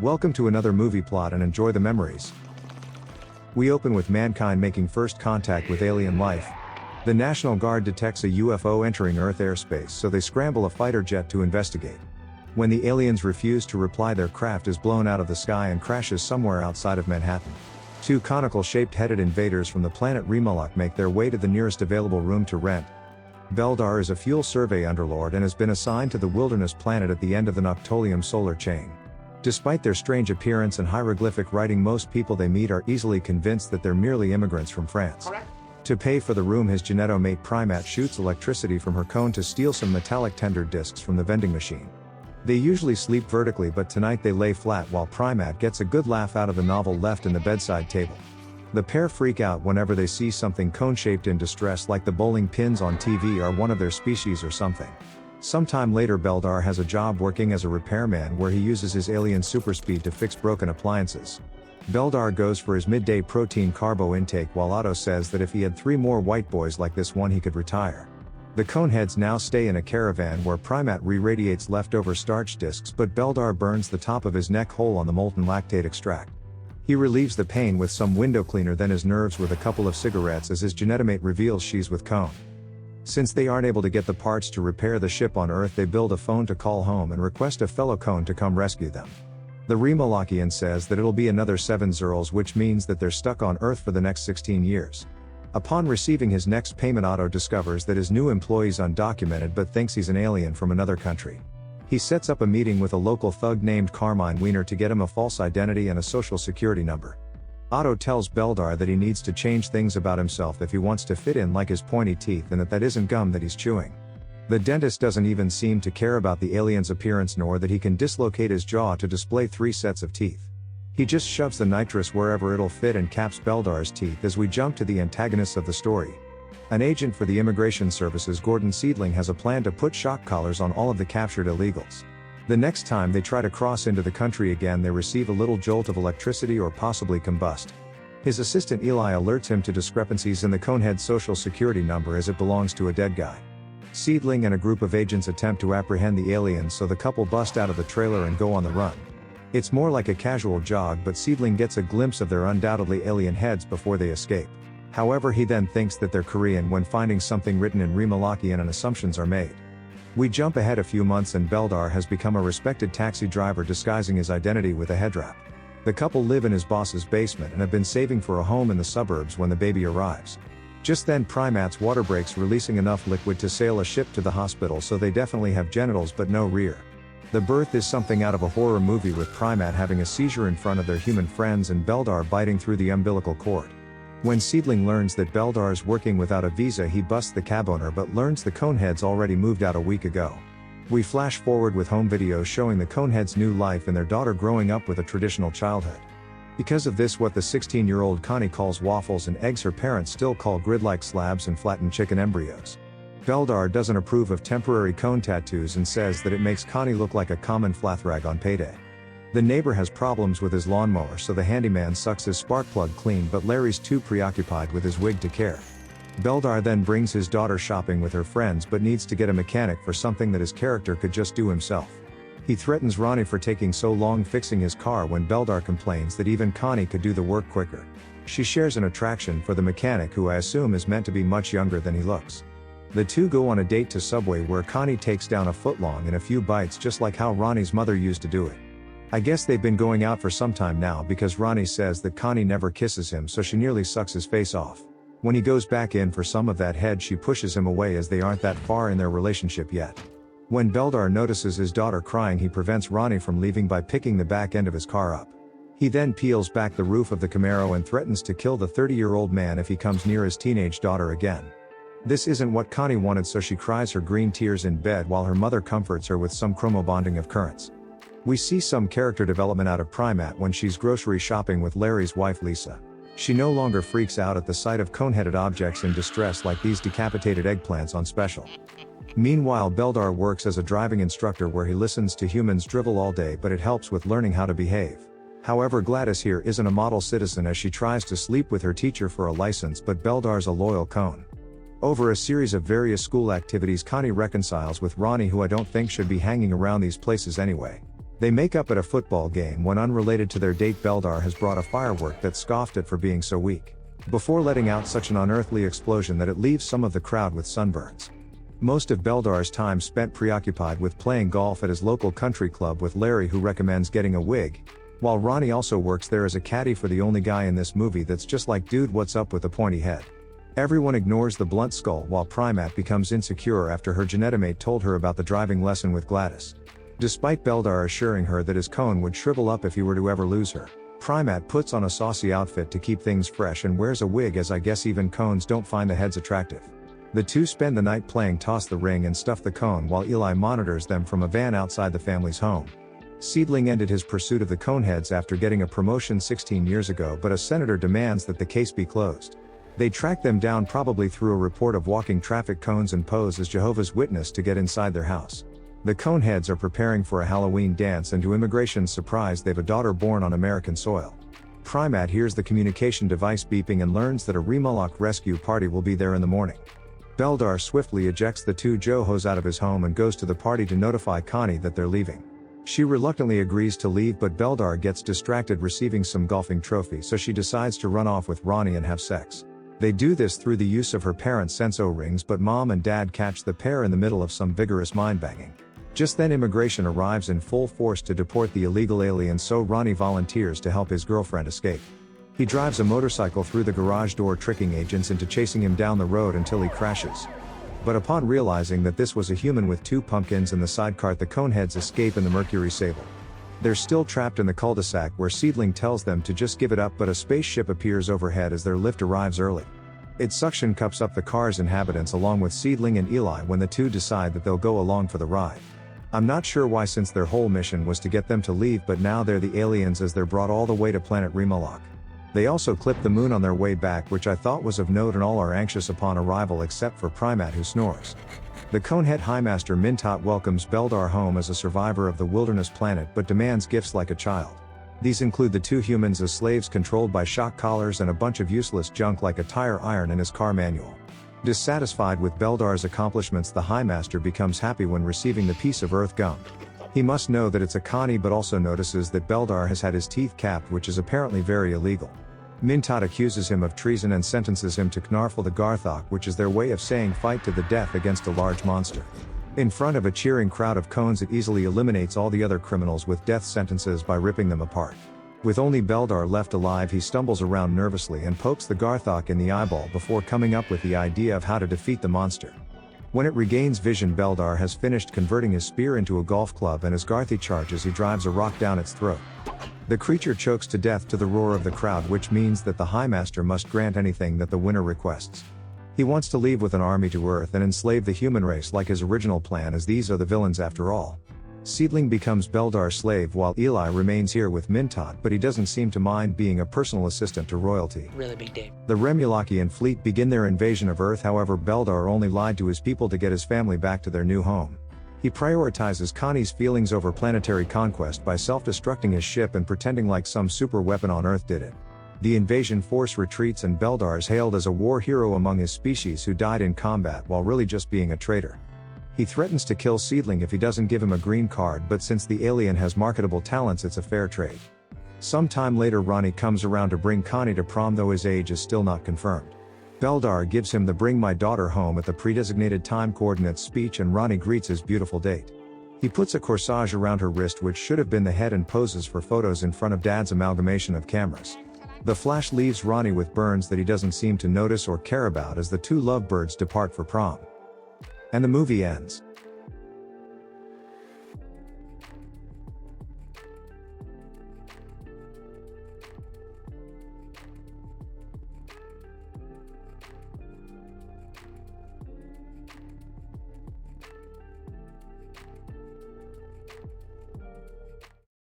Welcome to another movie plot and enjoy the memories. We open with mankind making first contact with alien life. The National Guard detects a UFO entering Earth airspace, so they scramble a fighter jet to investigate. When the aliens refuse to reply, their craft is blown out of the sky and crashes somewhere outside of Manhattan. Two conical-shaped headed invaders from the planet Remolok make their way to the nearest available room to rent. Beldar is a fuel survey underlord and has been assigned to the wilderness planet at the end of the Noctolium solar chain. Despite their strange appearance and hieroglyphic writing, most people they meet are easily convinced that they're merely immigrants from France. Correct. To pay for the room, his genetomate Prymaat shoots electricity from her cone to steal some metallic tender discs from the vending machine. They usually sleep vertically, but tonight they lay flat while Prymaat gets a good laugh out of the novel left in the bedside table. The pair freak out whenever they see something cone-shaped in distress, like the bowling pins on TV are one of their species or something. Sometime later, Beldar has a job working as a repairman where he uses his alien superspeed to fix broken appliances. Beldar goes for his midday protein carbo intake while Otto says that if he had 3 more white boys like this one he could retire. The Coneheads now stay in a caravan where Prymaat re-radiates leftover starch discs, but Beldar burns the top of his neck hole on the molten lactate extract. He relieves the pain with some window cleaner, then his nerves with a couple of cigarettes as his genetomate reveals she's with Cone. Since they aren't able to get the parts to repair the ship on Earth, they build a phone to call home and request a fellow Cone to come rescue them. The Remolokian says that it'll be another 7 Zerls, which means that they're stuck on Earth for the next 16 years. Upon receiving his next payment, Otto discovers that his new employee's undocumented but thinks he's an alien from another country. He sets up a meeting with a local thug named Carmine Wiener to get him a false identity and a social security number. Otto tells Beldar that he needs to change things about himself if he wants to fit in, like his pointy teeth, and that isn't gum that he's chewing. The dentist doesn't even seem to care about the alien's appearance, nor that he can dislocate his jaw to display 3 sets of teeth. He just shoves the nitrous wherever it'll fit and caps Beldar's teeth as we jump to the antagonists of the story. An agent for the Immigration Services, Gordon Seedling, has a plan to put shock collars on all of the captured illegals. The next time they try to cross into the country again, they receive a little jolt of electricity or possibly combust. His assistant Eli alerts him to discrepancies in the Conehead social security number as it belongs to a dead guy. Seedling and a group of agents attempt to apprehend the aliens, so the couple bust out of the trailer and go on the run. It's more like a casual jog, but Seedling gets a glimpse of their undoubtedly alien heads before they escape. However, he then thinks that they're Korean when finding something written in Remolokian and assumptions are made. We jump ahead a few months and Beldar has become a respected taxi driver, disguising his identity with a headwrap. The couple live in his boss's basement and have been saving for a home in the suburbs when the baby arrives. Just then Prymaat's water breaks, releasing enough liquid to sail a ship to the hospital, so they definitely have genitals but no rear. The birth is something out of a horror movie, with Prymaat having a seizure in front of their human friends and Beldar biting through the umbilical cord. When Seedling learns that Beldar's working without a visa, he busts the cab owner but learns the Coneheads already moved out a week ago. We flash forward with home videos showing the Coneheads' new life and their daughter growing up with a traditional childhood. Because of this, what the 16-year-old Connie calls waffles and eggs, her parents still call grid-like slabs and flattened chicken embryos. Beldar doesn't approve of temporary cone tattoos and says that it makes Connie look like a common flathrag on payday. The neighbor has problems with his lawnmower, so the handyman sucks his spark plug clean, but Larry's too preoccupied with his wig to care. Beldar then brings his daughter shopping with her friends but needs to get a mechanic for something that his character could just do himself. He threatens Ronnie for taking so long fixing his car when Beldar complains that even Connie could do the work quicker. She shares an attraction for the mechanic, who I assume is meant to be much younger than he looks. The two go on a date to Subway where Connie takes down a footlong in a few bites, just like how Ronnie's mother used to do it. I guess they've been going out for some time now, because Ronnie says that Connie never kisses him, so she nearly sucks his face off. When he goes back in for some of that head, she pushes him away as they aren't that far in their relationship yet. When Beldar notices his daughter crying, he prevents Ronnie from leaving by picking the back end of his car up. He then peels back the roof of the Camaro and threatens to kill the 30-year-old man if he comes near his teenage daughter again. This isn't what Connie wanted, so she cries her green tears in bed while her mother comforts her with some chromobonding of currents. We see some character development out of Prymaat when she's grocery shopping with Larry's wife Lisa. She no longer freaks out at the sight of cone-headed objects in distress like these decapitated eggplants on special. Meanwhile, Beldar works as a driving instructor where he listens to humans drivel all day, but it helps with learning how to behave. However, Gladys here isn't a model citizen as she tries to sleep with her teacher for a license, but Beldar's a loyal Cone. Over a series of various school activities, Connie reconciles with Ronnie, who I don't think should be hanging around these places anyway. They make up at a football game when, unrelated to their date, Beldar has brought a firework that scoffed at for being so weak, before letting out such an unearthly explosion that it leaves some of the crowd with sunburns. Most of Beldar's time spent preoccupied with playing golf at his local country club with Larry, who recommends getting a wig, while Ronnie also works there as a caddy for the only guy in this movie that's just like, dude, what's up with the pointy head? Everyone ignores the blunt skull while Prymaat becomes insecure after her genetomate told her about the driving lesson with Gladys. Despite Beldar assuring her that his cone would shrivel up if he were to ever lose her, Prymaat puts on a saucy outfit to keep things fresh and wears a wig, as I guess even cones don't find the heads attractive. The two spend the night playing toss the ring and stuff the cone while Eli monitors them from a van outside the family's home. Seedling ended his pursuit of the Coneheads after getting a promotion 16 years ago, but a senator demands that the case be closed. They track them down, probably through a report of walking traffic cones, and pose as Jehovah's Witness to get inside their house. The Coneheads are preparing for a Halloween dance, and to immigration's surprise, they've a daughter born on American soil. Prymaat hears the communication device beeping and learns that a Remalock rescue party will be there in the morning. Beldar swiftly ejects the two Johos out of his home and goes to the party to notify Connie that they're leaving. She reluctantly agrees to leave, but Beldar gets distracted receiving some golfing trophy, so she decides to run off with Ronnie and have sex. They do this through the use of her parents' senso rings, but Mom and Dad catch the pair in the middle of some vigorous mind-banging. Just then immigration arrives in full force to deport the illegal aliens, so Ronnie volunteers to help his girlfriend escape. He drives a motorcycle through the garage door, tricking agents into chasing him down the road until he crashes. But upon realizing that this was a human with two pumpkins in the sidecart, the Coneheads escape in the Mercury Sable. They're still trapped in the cul-de-sac where Seedling tells them to just give it up, but a spaceship appears overhead as their lift arrives early. It suction cups up the car's inhabitants along with Seedling and Eli when the two decide that they'll go along for the ride. I'm not sure why, since their whole mission was to get them to leave, but now they're the aliens as they're brought all the way to planet Remalock. They also clip the moon on their way back, which I thought was of note, and all are anxious upon arrival except for Prymaat, who snores. The Conehead Highmaster Mintot welcomes Beldar home as a survivor of the wilderness planet, but demands gifts like a child. These include the two humans as slaves controlled by shock collars and a bunch of useless junk like a tire iron and his car manual. Dissatisfied with Beldar's accomplishments, the Highmaster becomes happy when receiving the piece of earth gum. He must know that it's a Connie, but also notices that Beldar has had his teeth capped, which is apparently very illegal. Mintot accuses him of treason and sentences him to Knarfel the Garthok, which is their way of saying fight to the death against a large monster. In front of a cheering crowd of cones, it easily eliminates all the other criminals with death sentences by ripping them apart. With only Beldar left alive, he stumbles around nervously and pokes the Garthok in the eyeball before coming up with the idea of how to defeat the monster. When it regains vision, Beldar has finished converting his spear into a golf club, and as Garthy charges, he drives a rock down its throat. The creature chokes to death to the roar of the crowd, which means that the Highmaster must grant anything that the winner requests. He wants to leave with an army to Earth and enslave the human race like his original plan, as these are the villains after all. Seedling becomes Beldar's slave while Eli remains here with Mintot, but he doesn't seem to mind being a personal assistant to royalty. Really big day. The Remulakian fleet begin their invasion of Earth, however Beldar only lied to his people to get his family back to their new home. He prioritizes Connie's feelings over planetary conquest by self-destructing his ship and pretending like some super weapon on Earth did it. The invasion force retreats, and Beldar is hailed as a war hero among his species who died in combat while really just being a traitor. He threatens to kill Seedling if he doesn't give him a green card, but since the alien has marketable talents, it's a fair trade. Sometime later, Ronnie comes around to bring Connie to prom, though his age is still not confirmed. Beldar gives him the "bring my daughter home" at the predesignated time coordinates speech, and Ronnie greets his beautiful date. He puts a corsage around her wrist, which should have been the head, and poses for photos in front of Dad's amalgamation of cameras. The flash leaves Ronnie with burns that he doesn't seem to notice or care about as the two lovebirds depart for prom. And the movie ends.